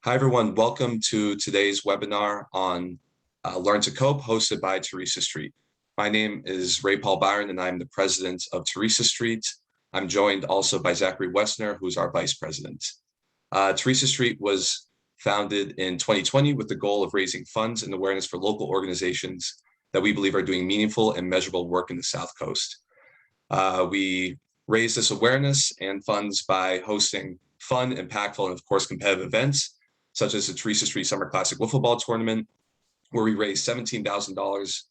Hi, everyone. Welcome to today's webinar on Learn to Cope, hosted by Theresa Street. My name is Ray Paul Byron, and I'm the president of Theresa Street. I'm joined also by Zachary Wessner, who's our vice president. Theresa Street was founded in 2020 with the goal of raising funds and awareness for local organizations that we believe are doing meaningful and measurable work in the South Coast. We raise this awareness and funds by hosting fun, impactful, and of course, competitive events, such as the Theresa Street Summer Classic Wiffle Ball Tournament, where we raised $17,000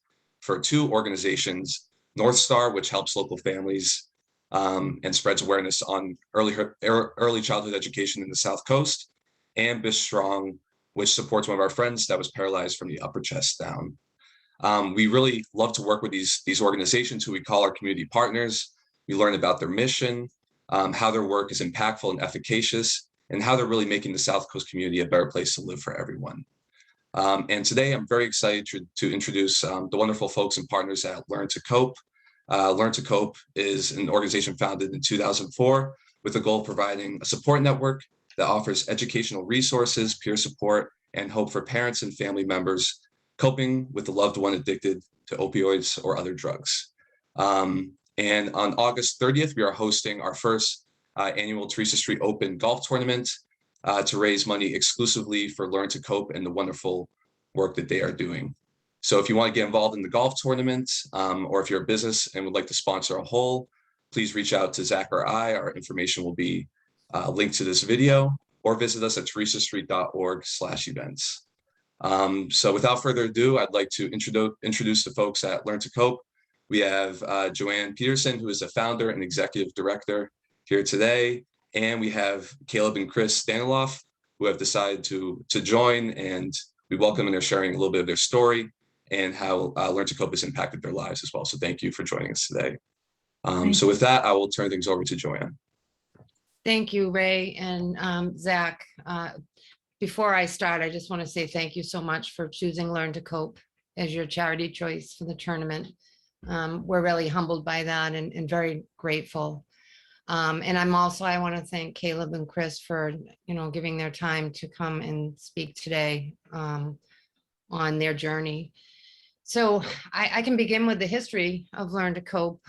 for two organizations, North Star, which helps local families and spreads awareness on early childhood education in the South Coast, and Bish Strong, which supports one of our friends that was paralyzed from the upper chest down. We really love to work with these organizations who we call our community partners. We learn about their mission, how their work is impactful and efficacious, and how they're really making the South Coast community a better place to live for everyone. And today I'm very excited to introduce the wonderful folks and partners at Learn to Cope. Learn to Cope is an organization founded in 2004 with the goal of providing a support network that offers educational resources, peer support, and hope for parents and family members coping with a loved one addicted to opioids or other drugs. And on August 30th, we are hosting our first annual Theresa Street Open Golf Tournament to raise money exclusively for Learn to Cope and the wonderful work that they are doing. So if you want to get involved in the golf tournament, or if you're a business and would like to sponsor a hole, please reach out to Zach or I. Our information will be linked to this video, or visit us at theresastreet.org/events. So without further ado, I'd like to introduce the folks at Learn to Cope. We have Joanne Peterson, who is the founder and executive director here today, and we have Caleb and Chris Staniloff, who have decided to join, and we welcome, and they're sharing a little bit of their story and how Learn to Cope has impacted their lives as well. So thank you for joining us today. So with that, I will turn things over to Joanne. Thank you, Ray and Zach. Before I start, I just want to say thank you so much for choosing Learn to Cope as your charity choice for the tournament. We're really humbled by that and very grateful. And I want to thank Caleb and Chris for, giving their time to come and speak today on their journey. So I can begin with the history of Learn to Cope.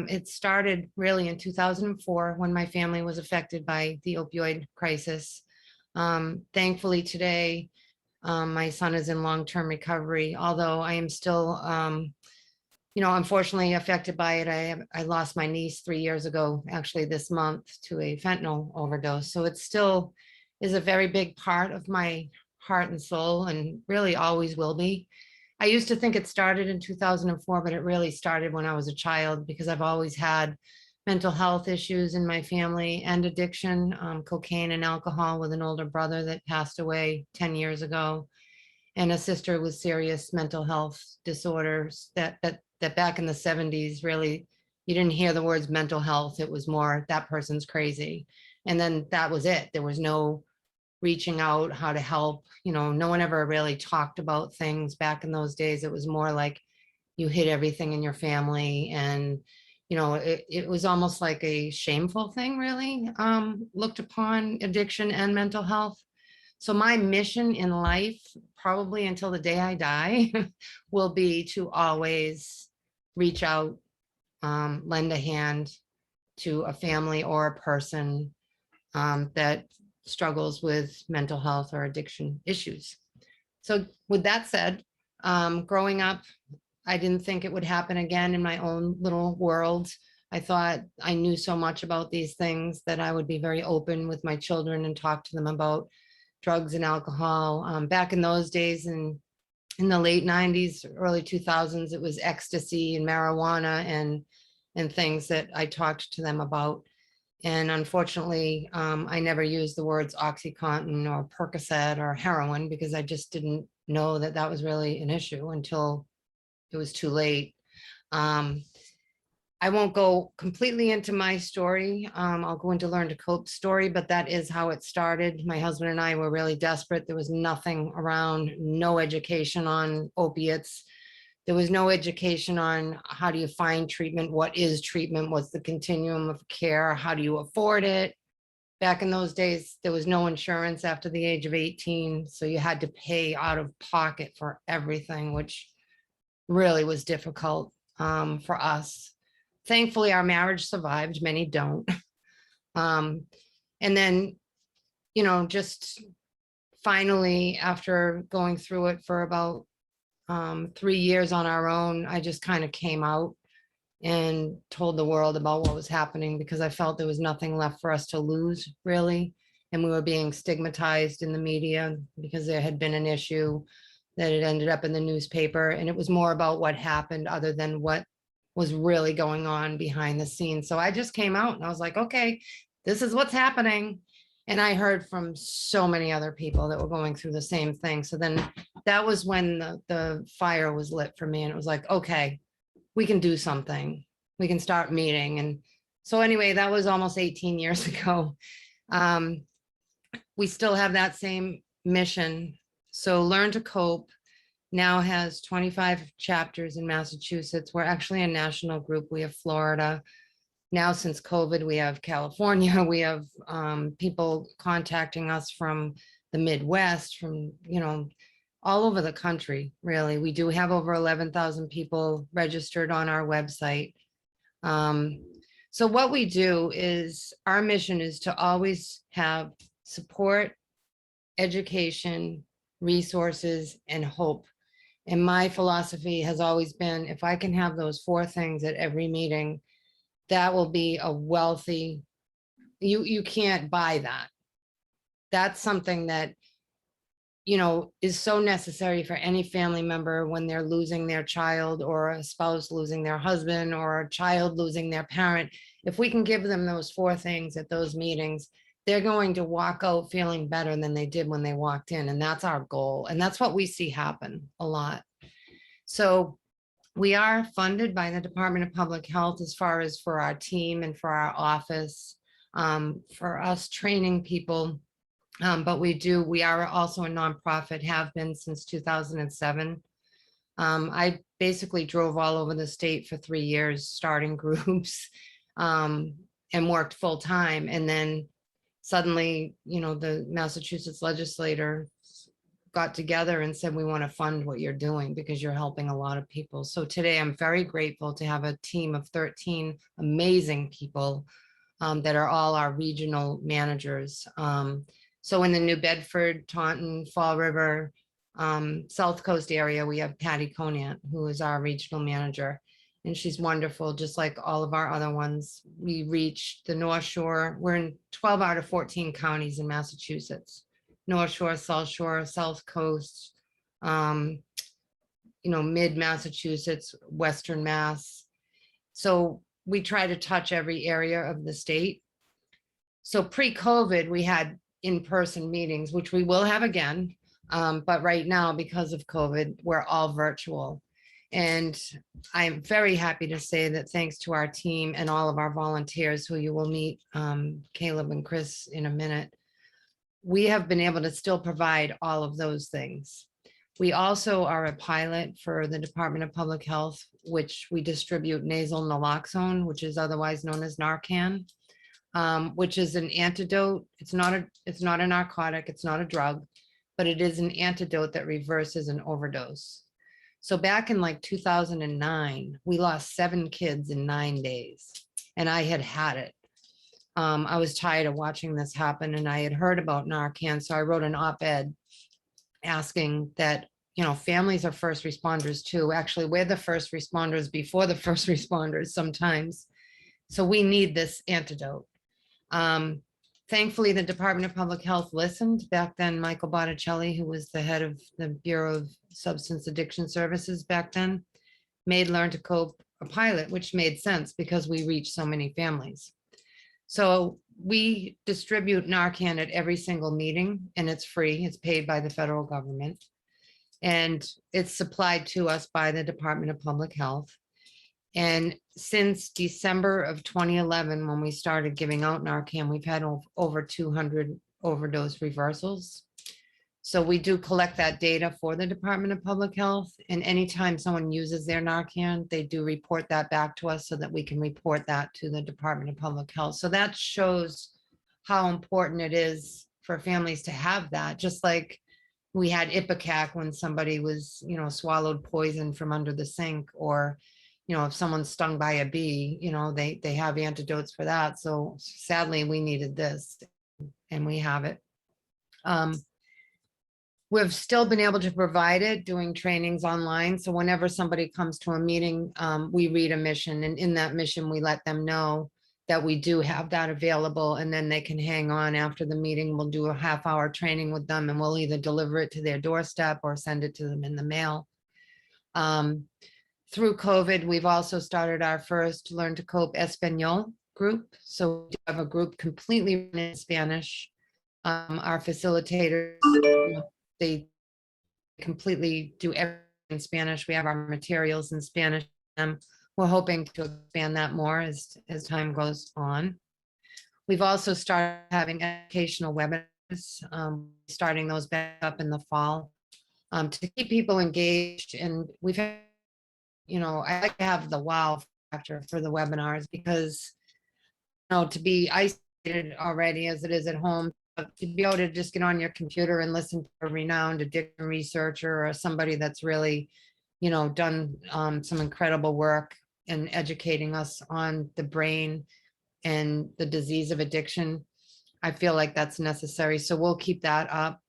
It started really in 2004 when my family was affected by the opioid crisis. Thankfully today, my son is in long-term recovery, although I am still unfortunately affected by it. I lost my niece 3 years ago, actually this month, to a fentanyl overdose. So it still is a very big part of my heart and soul, and really always will be. I used to think it started in 2004, but it really started when I was a child, because I've always had mental health issues in my family and addiction, cocaine and alcohol, with an older brother that passed away 10 years ago, and a sister with serious mental health disorders that back in the 70s, really, you didn't hear the words mental health. It was more, that person's crazy. And then that was it. There was no reaching out, how to help. No one ever really talked about things back in those days. It was more like you hid everything in your family. And, it was almost like a shameful thing, really, looked upon addiction and mental health. So my mission in life, probably until the day I die, will be to always reach out, lend a hand to a family or a person that struggles with mental health or addiction issues. So with that said, growing up, I didn't think it would happen again in my own little world. I thought I knew so much about these things that I would be very open with my children and talk to them about drugs and alcohol. Back in those days, in the late 90s, early 2000s, it was ecstasy and marijuana and things that I talked to them about. And unfortunately, I never used the words OxyContin or Percocet or heroin, because I just didn't know that that was really an issue until it was too late. I won't go completely into my story. I'll go into Learn to Cope's story, but that is how it started. My husband and I were really desperate. There was nothing around, no education on opiates. There was no education on how do you find treatment, what is treatment, what's the continuum of care, how do you afford it, back in those days, there was no insurance after the age of 18. So you had to pay out of pocket for everything, which really was difficult for us. Thankfully, our marriage survived. Many don't. And then, just finally, after going through it for about 3 years on our own, I just kind of came out and told the world about what was happening, because I felt there was nothing left for us to lose, really. And we were being stigmatized in the media because there had been an issue that had ended up in the newspaper. And it was more about what happened other than what was really going on behind the scenes. So I just came out and I was like, okay, this is what's happening. And I heard from so many other people that were going through the same thing. So then that was when the fire was lit for me. And it was like, okay, we can do something. We can start meeting. And so anyway, that was almost 18 years ago. We still have that same mission. So Learn to Cope now has 25 chapters in Massachusetts. We're actually a national group. We have Florida. Now, since COVID, we have California. We have people contacting us from the Midwest, from, all over the country, really. We do have over 11,000 people registered on our website. So what we do is, our mission is to always have support, education, resources, and hope. And my philosophy has always been, if I can have those 4 things at every meeting, that will be a wealthy, you can't buy that. That's something that, is so necessary for any family member when they're losing their child, or a spouse losing their husband, or a child losing their parent. If we can give them those 4 things at those meetings, they're going to walk out feeling better than they did when they walked in. And that's our goal. And that's what we see happen a lot. So we are funded by the Department of Public Health as far as for our team and for our office, for us training people. But we are also a nonprofit, have been since 2007. I basically drove all over the state for 3 years, starting groups, and worked full time. And then suddenly, the Massachusetts legislator got together and said, we want to fund what you're doing because you're helping a lot of people. So today I'm very grateful to have a team of 13 amazing people that are all our regional managers. So in the New Bedford, Taunton, Fall River, South Coast area, we have Patty Conant, who is our regional manager. And she's wonderful, just like all of our other ones. We reach the North Shore. We're in 12 out of 14 counties in Massachusetts. North Shore, South Shore, South Coast, mid Massachusetts, Western Mass. So we try to touch every area of the state. So pre-COVID, we had in-person meetings, which we will have again. But right now, because of COVID, we're all virtual. And I'm very happy to say that thanks to our team and all of our volunteers, who you will meet, Caleb and Chris, in a minute, we have been able to still provide all of those things. We also are a pilot for the Department of Public Health, which we distribute nasal naloxone, which is otherwise known as Narcan, which is an antidote. It's not a narcotic, it's not a drug, but it is an antidote that reverses an overdose. So back in like 2009, we lost 7 kids in 9 days, and I had it. I was tired of watching this happen, and I had heard about Narcan. So I wrote an op-ed asking that, families are first responders too. Actually, we're the first responders before the first responders sometimes. So we need this antidote. Thankfully, the Department of Public Health listened. Back then, Michael Botticelli, who was the head of the Bureau of Substance Addiction Services back then, made Learn to Cope a pilot, which made sense because we reach so many families. So we distribute Narcan at every single meeting, and it's free. It's paid by the federal government. And it's supplied to us by the Department of Public Health. And since December of 2011, when we started giving out Narcan, we've had over 200 overdose reversals. So we do collect that data for the Department of Public Health. And anytime someone uses their Narcan, they do report that back to us so that we can report that to the Department of Public Health. So that shows how important it is for families to have that, just like we had Ipecac when somebody was, swallowed poison from under the sink, or, if someone's stung by a bee, they have antidotes for that. So sadly, we needed this, and we have it. We've still been able to provide it, doing trainings online. So whenever somebody comes to a meeting, we read a mission, and in that mission, we let them know that we do have that available, and then they can hang on after the meeting. We'll do a half-hour training with them, and we'll either deliver it to their doorstep or send it to them in the mail. Through COVID, we've also started our first Learn to Cope Espanol group. So we have a group completely in Spanish. Our facilitators, they completely do everything in Spanish. We have our materials in Spanish. We're hoping to expand that more as time goes on. We've also started having educational webinars, starting those back up in the fall, to keep people engaged. And we've had, I like to have the wow factor for the webinars, because, to be isolated already as it is at home, to be able to just get on your computer and listen to a renowned addiction researcher or somebody that's really, done some incredible work in educating us on the brain and the disease of addiction, I feel like that's necessary. So we'll keep that up.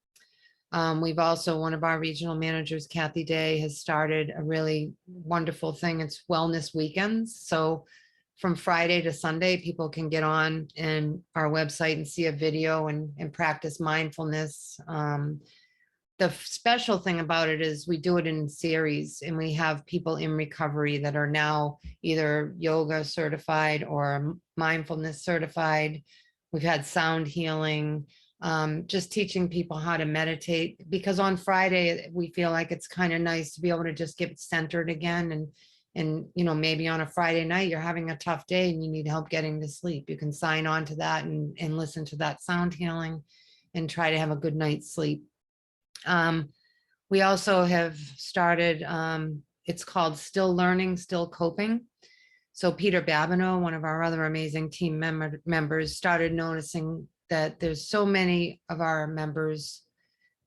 We've also, one of our regional managers, Kathy Day, has started a really wonderful thing. It's wellness weekends. So from Friday to Sunday, people can get on and our website and see a video and practice mindfulness. The special thing about it is we do it in series, and we have people in recovery that are now either yoga certified or mindfulness certified. We've had sound healing, just teaching people how to meditate, because on Friday we feel like it's kind of nice to be able to just get centered again. And maybe on a Friday night you're having a tough day and you need help getting to sleep. You can sign on to that and listen to that sound healing and try to have a good night's sleep. We also have started, it's called Still Learning, Still Coping. So Peter Babineau, one of our other amazing team members, started noticing that there's so many of our members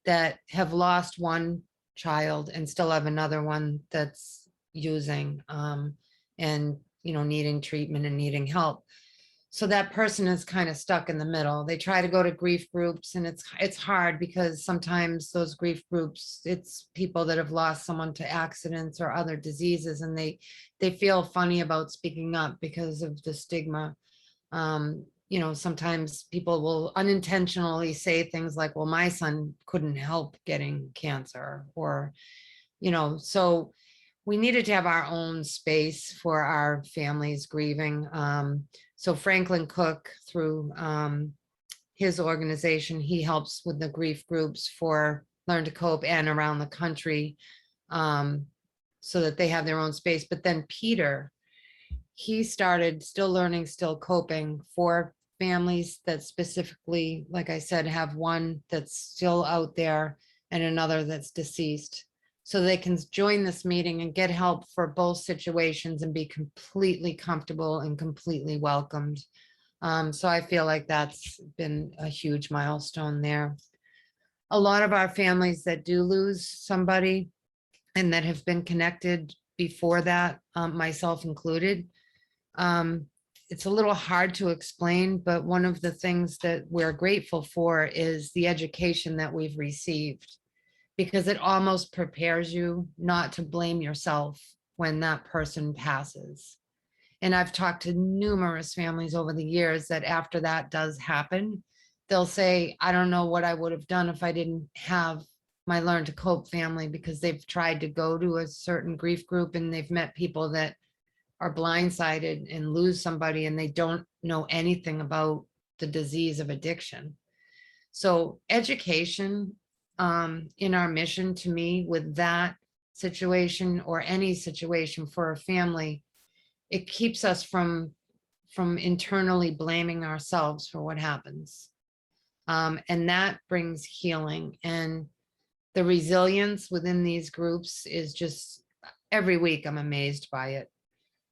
that have lost one child and still have another one that's using, and needing treatment and needing help. So that person is kind of stuck in the middle. They try to go to grief groups, and it's hard, because sometimes those grief groups, it's people that have lost someone to accidents or other diseases, and they feel funny about speaking up because of the stigma. Sometimes people will unintentionally say things like, well, my son couldn't help getting cancer, or, so we needed to have our own space for our families grieving. So Franklin Cook, through his organization, he helps with the grief groups for Learn to Cope and around the country, so that they have their own space. But then Peter, he started Still Learning, Still Coping for families that specifically, like I said, have one that's still out there and another that's deceased, so they can join this meeting and get help for both situations and be completely comfortable and completely welcomed. So I feel like that's been a huge milestone there. A lot of our families that do lose somebody and that have been connected before that, myself included, it's a little hard to explain, but one of the things that we're grateful for is the education that we've received, because it almost prepares you not to blame yourself when that person passes. And I've talked to numerous families over the years that after that does happen, they'll say, I don't know what I would have done if I didn't have my Learn to Cope family, because they've tried to go to a certain grief group and they've met people that are blindsided and lose somebody, and they don't know anything about the disease of addiction. So education, in our mission, to me, with that situation or any situation for a family, it keeps us from internally blaming ourselves for what happens. And that brings healing, and the resilience within these groups is just, every week I'm amazed by it.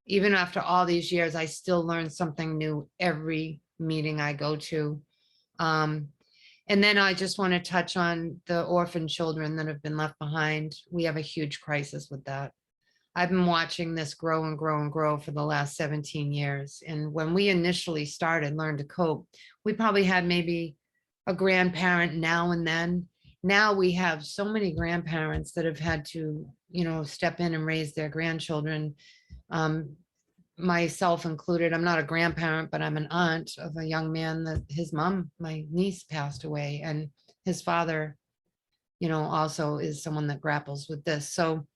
Even after all these years, I still learn something new every meeting I go to. And then I just want to touch on the orphan children that have been left behind. We have a huge crisis with that. I've been watching this grow and grow and grow for the last 17 years. And when we initially started Learn to Cope, we probably had maybe a grandparent now and then. Now we have so many grandparents that have had to, step in and raise their grandchildren, myself included. I'm not a grandparent, but I'm an aunt of a young man that his mom, my niece, passed away, and his father, also is someone that grapples with this. So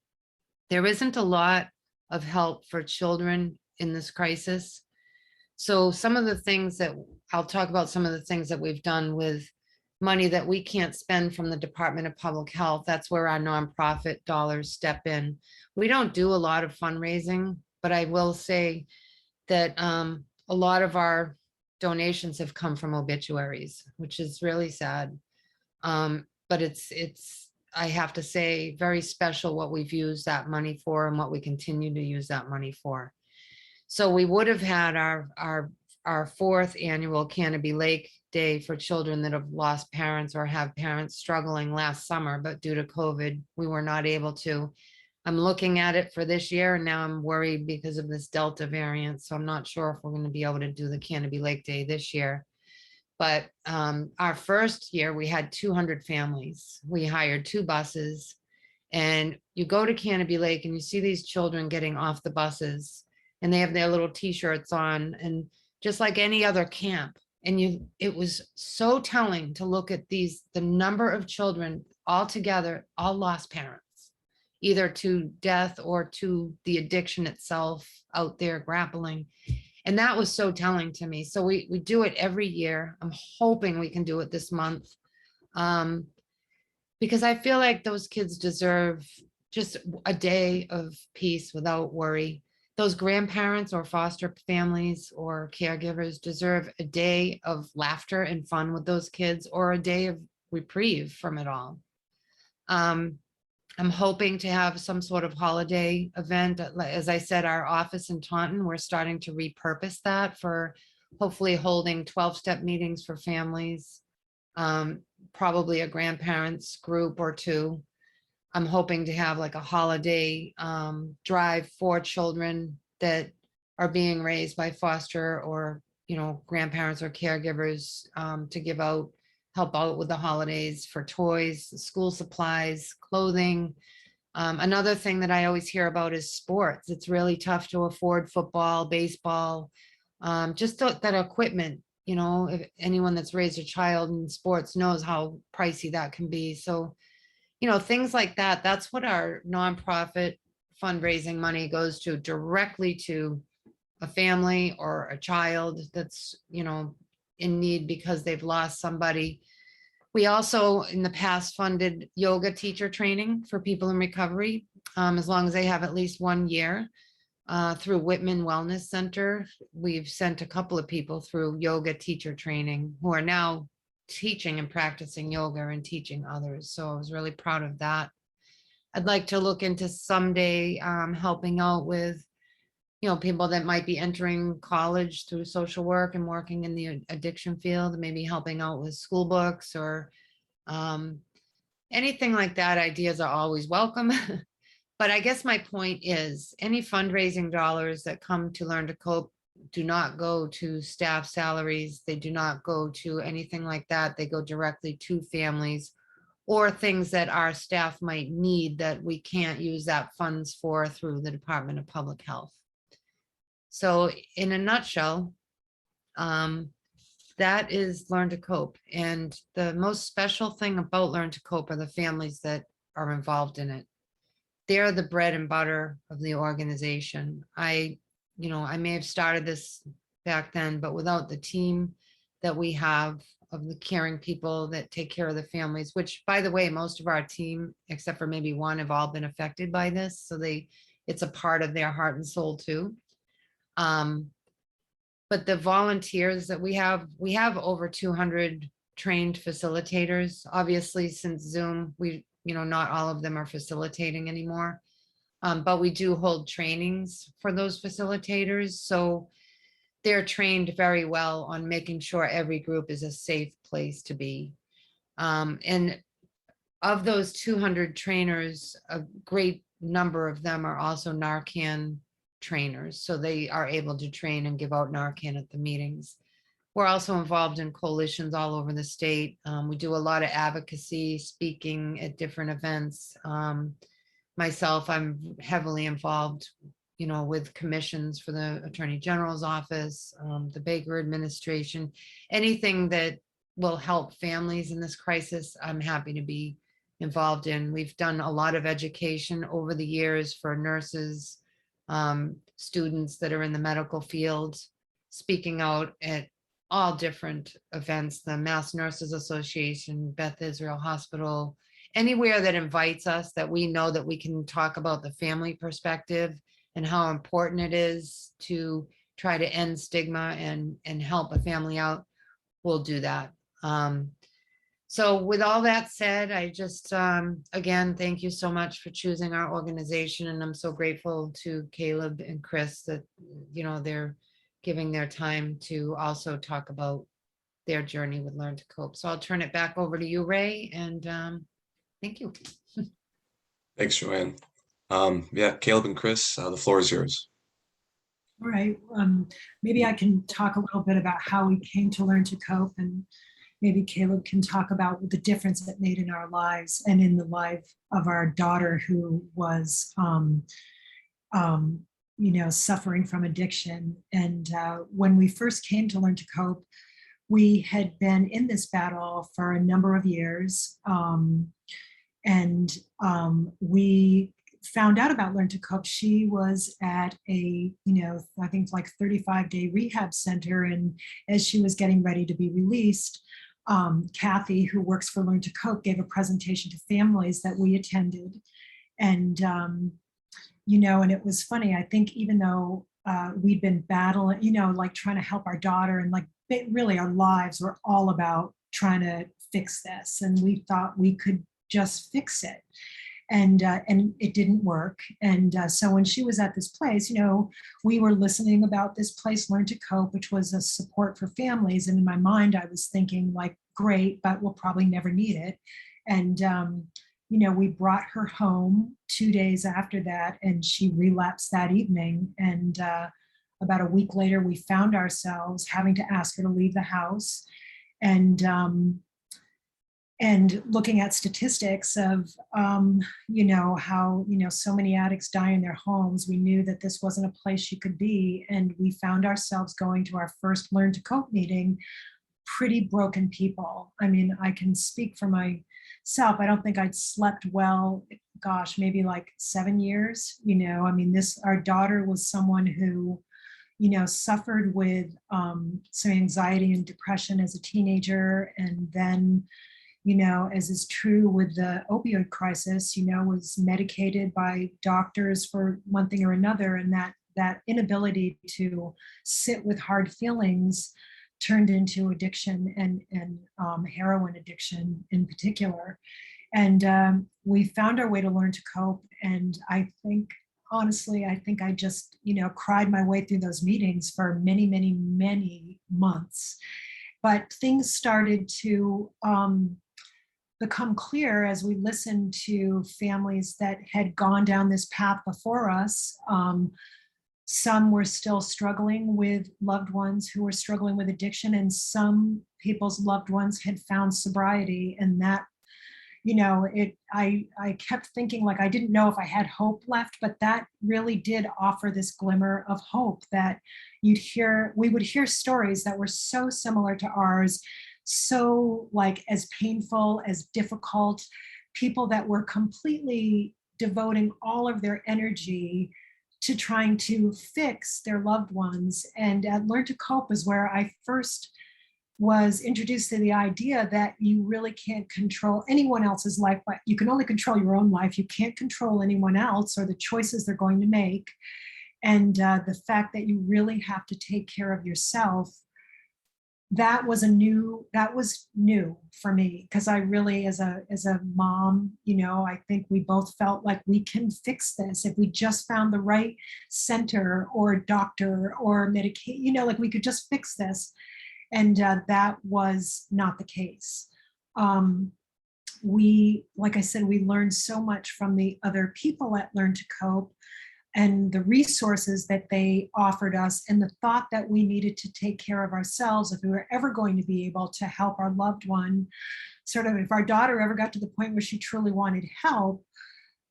there isn't a lot of help for children in this crisis. So some of the things that I'll talk about, some of the things that we've done with money that we can't spend from the Department of Public Health. That's where our nonprofit dollars step in. We don't do a lot of fundraising, but I will say that a lot of our donations have come from obituaries, which is really sad. But it's, I have to say, very special what we've used that money for and what we continue to use that money for. So we would have had our fourth annual Canopy Lake Day for children that have lost parents or have parents struggling last summer, but due to COVID, we were not able to. I'm looking at it for this year, and now I'm worried because of this Delta variant. So I'm not sure if we're going to be able to do the Canopy Lake Day this year. But our first year, we had 200 families. We hired 2 buses, and you go to Canopy Lake and you see these children getting off the buses, and they have their little t-shirts on, and just like any other camp. And it was so telling to look at the number of children all together, all lost parents, either to death or to the addiction itself out there grappling. And that was so telling to me. So we do it every year. I'm hoping we can do it this month, because I feel like those kids deserve just a day of peace without worry. Those grandparents or foster families or caregivers deserve a day of laughter and fun with those kids, or a day of reprieve from it all. I'm hoping to have some sort of holiday event. As I said, our office in Taunton, we're starting to repurpose that for hopefully holding 12-step meetings for families, probably a grandparents group or 2. I'm hoping to have like a holiday drive for children that are being raised by foster or, grandparents or caregivers, to help out with the holidays for toys, school supplies, clothing. Another thing that I always hear about is sports. It's really tough to afford football, baseball, just that equipment. If anyone that's raised a child in sports knows how pricey that can be. So, things like that. That's what our nonprofit fundraising money goes to, directly to a family or a child that's, in need because they've lost somebody. We also in the past funded yoga teacher training for people in recovery, as long as they have at least 1 year, through Whitman Wellness Center. We've sent a couple of people through yoga teacher training who are now teaching and practicing yoga and teaching others. So I was really proud of that. I'd like to look into someday helping out with people that might be entering college through social work and working in the addiction field, maybe helping out with school books or anything like that. Ideas are always welcome. But I guess my point is, any fundraising dollars that come to Learn to Cope do not go to staff salaries. They do not go to anything like that. They go directly to families or things that our staff might need that we can't use that funds for through the Department of Public Health. So in a nutshell, that is Learn to Cope. And the most special thing about Learn to Cope are the families that are involved in it. They're the bread and butter of the organization. I may have started this back then, but without the team that we have of the caring people that take care of the families, which, by the way, most of our team, except for maybe one, have all been affected by this. So it's a part of their heart and soul too. But the volunteers that we have over 200 trained facilitators. Obviously, since Zoom, not all of them are facilitating anymore. But we do hold trainings for those facilitators. So they're trained very well on making sure every group is a safe place to be. And of those 200 trainers, a great number of them are also Narcan trainers. So they are able to train and give out Narcan at the meetings. We're also involved in coalitions all over the state. We do a lot of advocacy, speaking at different events. Myself, I'm heavily involved, with commissions for the Attorney General's office, the Baker administration, anything that will help families in this crisis, I'm happy to be involved in. We've done a lot of education over the years for nurses, students that are in the medical field, speaking out at all different events, the Mass Nurses Association, Beth Israel Hospital, anywhere that invites us, that we know that we can talk about the family perspective and how important it is to try to end stigma and help a family out, we'll do that. So with all that said, I just, again, thank you so much for choosing our organization. And I'm so grateful to Caleb and Chris that, they're giving their time to also talk about their journey with Learn to Cope. So I'll turn it back over to you, Ray, and thank you. Thanks, Joanne. Yeah, Caleb and Chris, the floor is yours. All right. Maybe I can talk a little bit about how we came to Learn to Cope, and maybe Caleb can talk about the difference it made in our lives and in the life of our daughter, who was, suffering from addiction. And when we first came to Learn to Cope, we had been in this battle for a number of years. We found out about Learn to Cope. She was at a, I think like 35-day rehab center. And as she was getting ready to be released, Kathy, who works for Learn to Cope, gave a presentation to families that we attended. And, and it was funny. I think even though we'd been battling, like trying to help our daughter, and like really our lives were all about trying to fix this. And we thought we could just fix it. And it didn't work. And so when she was at this place, we were listening about this place, Learn to Cope, which was a support for families. And in my mind, I was thinking like, great, but we'll probably never need it. And, we brought her home 2 days after that, and she relapsed that evening. And about a week later, we found ourselves having to ask her to leave the house. And looking at statistics of, how, so many addicts die in their homes, we knew that this wasn't a place she could be. And we found ourselves going to our first Learn to Cope meeting, pretty broken people. I mean, I can speak for myself. I don't think I'd slept well, gosh, maybe like 7 years. Our daughter was someone who, suffered with some anxiety and depression as a teenager. And then, as is true with the opioid crisis, was medicated by doctors for one thing or another. And that inability to sit with hard feelings turned into addiction and heroin addiction in particular. And we found our way to Learn to Cope. And I think, honestly, I just, cried my way through those meetings for many, many, many months. But things started to become clear as we listened to families that had gone down this path before us. Some were still struggling with loved ones who were struggling with addiction, and some people's loved ones had found sobriety. And that, I kept thinking, like, I didn't know if I had hope left, but that really did offer this glimmer of hope that we would hear stories that were so similar to ours, so like as painful, as difficult, people that were completely devoting all of their energy to trying to fix their loved ones. And at Learn to Cope is where I first was introduced to the idea that you really can't control anyone else's life, but you can only control your own life. You can't control anyone else or the choices they're going to make. And the fact that you really have to take care of yourself that was new for me, because I really, as a mom, I think we both felt like we can fix this if we just found the right center or doctor or medicate, like we could just fix this. And that was not the case. Like I said, we learned so much from the other people at Learn to Cope, and the resources that they offered us, and the thought that we needed to take care of ourselves if we were ever going to be able to help our loved one. Sort of, if our daughter ever got to the point where she truly wanted help,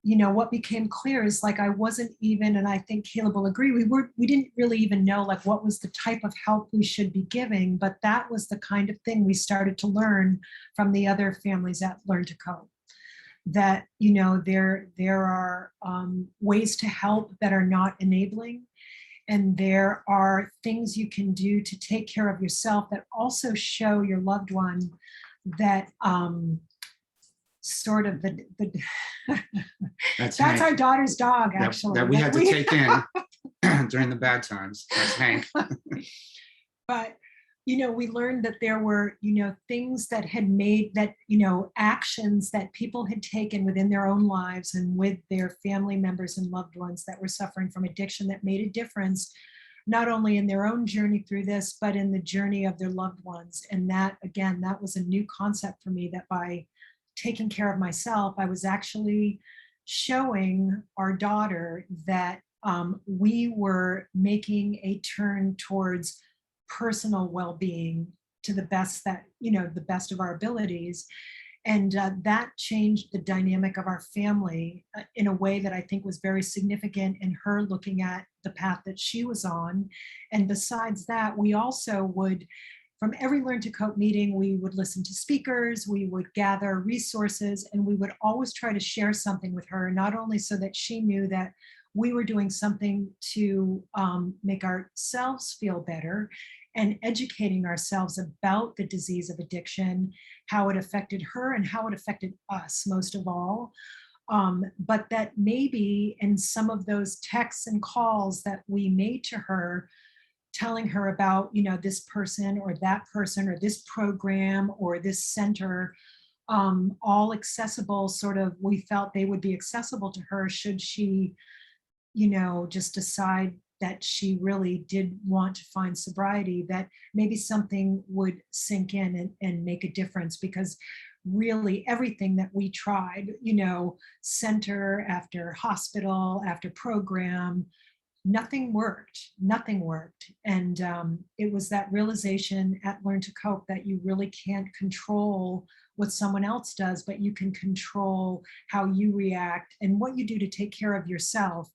what became clear is, like, I wasn't even, and I think Caleb will agree, we didn't really even know, like, what was the type of help we should be giving, but that was the kind of thing we started to learn from the other families that Learn to Cope. That there are ways to help that are not enabling, and there are things you can do to take care of yourself that also show your loved one that sort of the that's Hank. our daughter's dog, actually, that we had to take in during the bad times. That's Hank. But we learned that there were, things that had made that, actions that people had taken within their own lives and with their family members and loved ones that were suffering from addiction, that made a difference, not only in their own journey through this, but in the journey of their loved ones. And that, again, that was a new concept for me, that by taking care of myself, I was actually showing our daughter that we were making a turn towards personal well-being to the best that, the best of our abilities. And that changed the dynamic of our family in a way that I think was very significant in her looking at the path that she was on. And besides that, we also would, from every Learn to Cope meeting, we would listen to speakers, we would gather resources, and we would always try to share something with her, not only so that she knew that we were doing something to make ourselves feel better and educating ourselves about the disease of addiction, how it affected her and how it affected us most of all. But that maybe in some of those texts and calls that we made to her, telling her about, this person or this program or this center, all accessible, sort of, we felt they would be accessible to her should she, just decide that she really did want to find sobriety, that maybe something would sink in and make a difference. Because really everything that we tried, center after hospital after program, nothing worked. And it was that realization at Learn to Cope that you really can't control what someone else does, but you can control how you react and what you do to take care of yourself.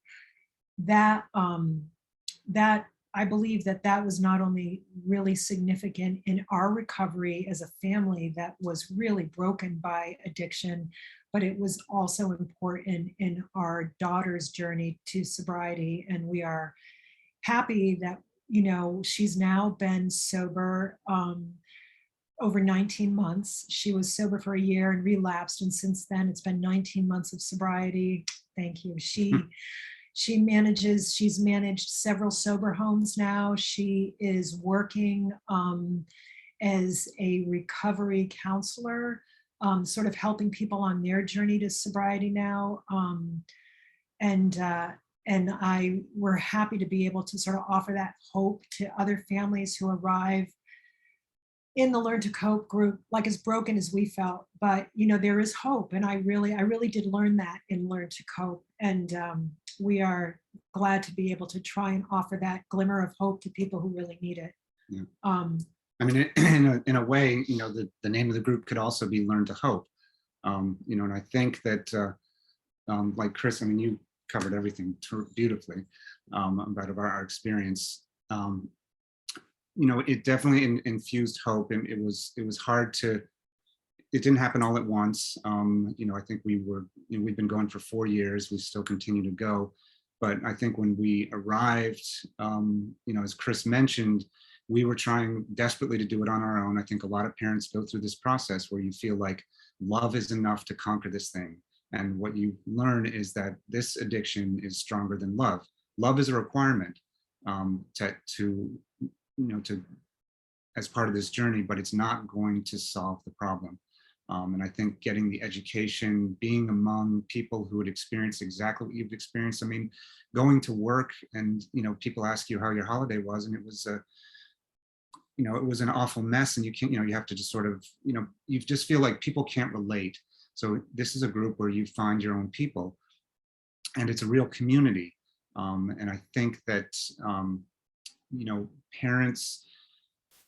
That I believe that was not only really significant in our recovery as a family that was really broken by addiction, but it was also important in our daughter's journey to sobriety. And we are happy that, she's now been sober over 19 months. She was sober for a year and relapsed. And since then, it's been 19 months of sobriety. Thank you. She's managed several sober homes now. She is working as a recovery counselor, sort of helping people on their journey to sobriety now. And we're happy to be able to sort of offer that hope to other families who arrive in the Learn to Cope group, like as broken as we felt, but there is hope. And I really did learn that in Learn to Cope. And we are glad to be able to try and offer that glimmer of hope to people who really need it. Yeah. I mean, in a way, the name of the group could also be Learn to Hope. And I think that, like Chris, I mean, you covered everything beautifully about our experience. It definitely infused hope, and it was hard to. It didn't happen all at once. I think we've been going for 4 years. We still continue to go, but I think when we arrived, as Chris mentioned, we were trying desperately to do it on our own. I think a lot of parents go through this process where you feel like love is enough to conquer this thing, and what you learn is that this addiction is stronger than love. Love is a requirement to as part of this journey, but it's not going to solve the problem. And I think getting the education, being among people who would experience exactly what you've experienced. I mean, going to work and, people ask you how your holiday was, and it was it was an awful mess, and you can't, you have to just sort of, you just feel like people can't relate. So this is a group where you find your own people, and it's a real community. And I think that, parents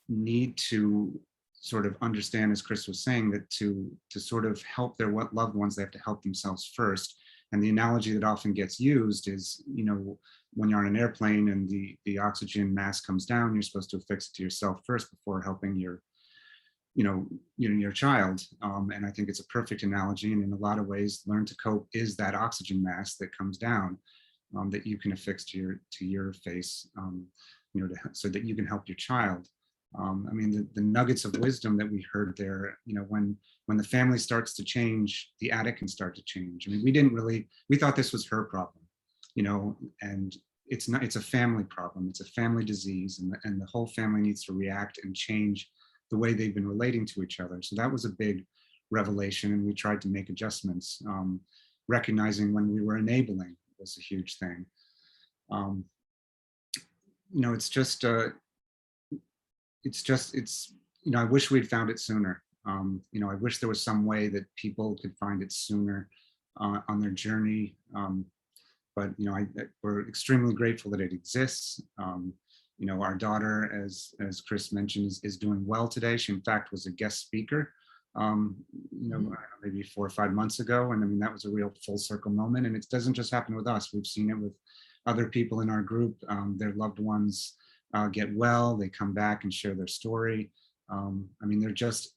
need to sort of understand, as Chris was saying, that to sort of help their loved ones, they have to help themselves first. And the analogy that often gets used is, when you're on an airplane and the oxygen mask comes down, you're supposed to affix it to yourself first before helping your child. And I think it's a perfect analogy. And in a lot of ways, Learn to Cope is that oxygen mask that comes down, that you can affix to your face, so that you can help your child. I mean, the nuggets of wisdom that we heard there, when the family starts to change, the addict can start to change. I mean, we thought this was her problem, and it's not, it's a family problem. It's a family disease, and the whole family needs to react and change the way they've been relating to each other. So that was a big revelation, and we tried to make adjustments, recognizing when we were enabling was a huge thing. I wish we'd found it sooner. I wish there was some way that people could find it sooner on their journey. But we're extremely grateful that it exists. Our daughter, as Chris mentioned, is doing well today. She in fact was a guest speaker, maybe 4 or 5 months ago. And I mean, that was a real full circle moment. And it doesn't just happen with us. We've seen it with other people in our group. Their loved ones get well, they come back and share their story. I mean, there's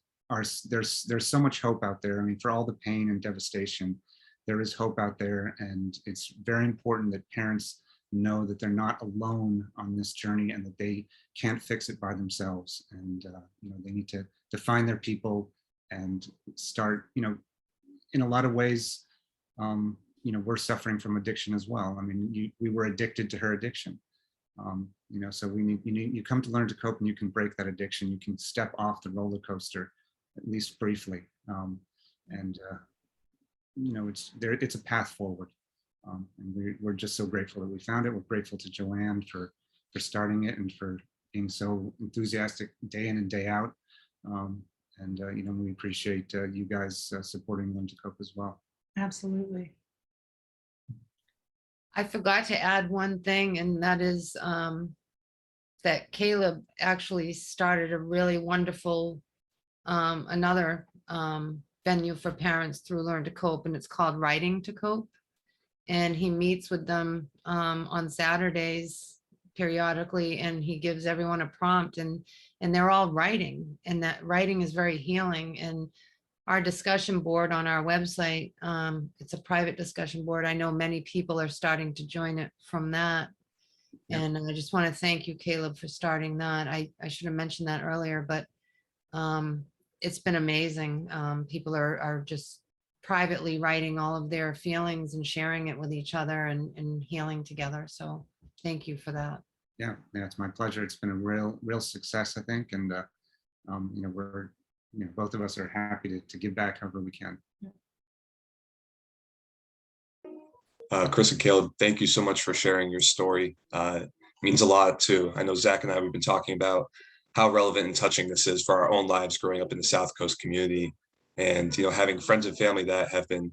so much hope out there. I mean, for all the pain and devastation, there is hope out there. And it's very important that parents know that they're not alone on this journey, and that they can't fix it by themselves. And they need to find their people and start, in a lot of ways, we're suffering from addiction as well. I mean, we were addicted to her addiction. So you come to Learn to Cope, and you can break that addiction. You can step off the roller coaster, at least briefly. It's a path forward. And we're just so grateful that we found it. We're grateful to Joanne for starting it and for being so enthusiastic day in and day out. We appreciate you guys supporting Learn to Cope as well. Absolutely. I forgot to add one thing, and that is that Caleb actually started a really wonderful, another venue for parents through Learn to Cope, and it's called Writing to Cope. And he meets with them on Saturdays periodically, and he gives everyone a prompt, and they're all writing, and that writing is very healing. And our discussion board on our website, it's a private discussion board. I know many people are starting to join it from that. Yeah. And I just want to thank you, Caleb, for starting that. I should have mentioned that earlier, but it's been amazing. People are just privately writing all of their feelings and sharing it with each other and healing together. So thank you for that. Yeah, it's my pleasure. It's been a real success, I think. And, we're, both of us are happy to give back however we can. Chris and Caleb, thank you so much for sharing your story. It means a lot too. I know Zach and I, we've been talking about how relevant and touching this is for our own lives growing up in the South Coast community, and having friends and family that have been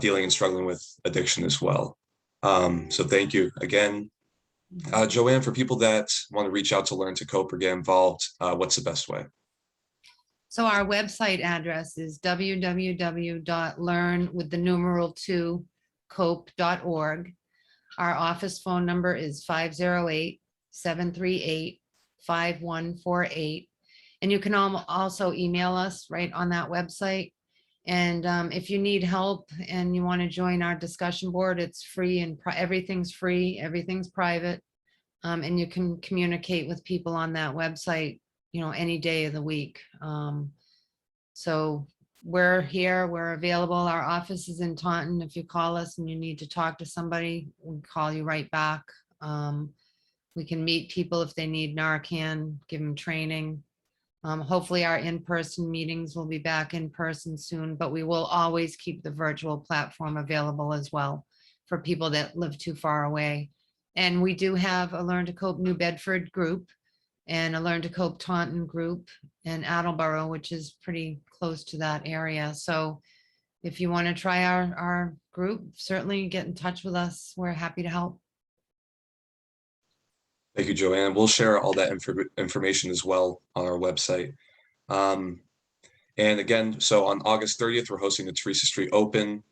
dealing and struggling with addiction as well. So thank you again. Joanne, for people that want to reach out to Learn to Cope or get involved, what's the best way? So our website address is www.learn2cope.org. Our office phone number is 508-738-5148. And you can also email us right on that website. And if you need help and you want to join our discussion board, it's free, and everything's free, everything's private. And you can communicate with people on that website, any day of the week. So we're here, we're available. Our office is in Taunton. If you call us and you need to talk to somebody, we'll call you right back. We can meet people if they need Narcan, give them training. Hopefully our in-person meetings will be back in person soon, but we will always keep the virtual platform available as well for people that live too far away. And we do have a Learn to Cope New Bedford group and a Learn to Cope Taunton group in Attleboro, which is pretty close to that area. So if you want to try our group, certainly get in touch with us. We're happy to help. Thank you, Joanne. We'll share all that information as well on our website. And again, so on August 30th, we're hosting the Theresa Street Open.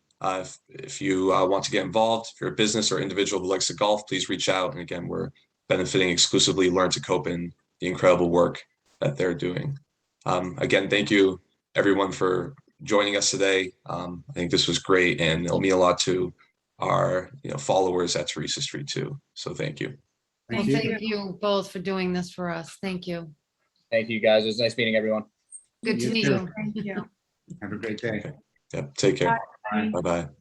If you want to get involved, if you're a business or individual who likes to golf, please reach out. And again, we're benefiting exclusively Learn to Cope and the incredible work that they're doing. Again, thank you everyone for joining us today. I think this was great, and it'll mean a lot to our followers at Theresa Street too. So thank you. Well, Thank you. thank you both for doing this for us. Thank you. Thank you, guys. It was nice meeting everyone. Good to You meet too. you. Thank you. Have a great day. Yep, take care. Bye. Bye-bye.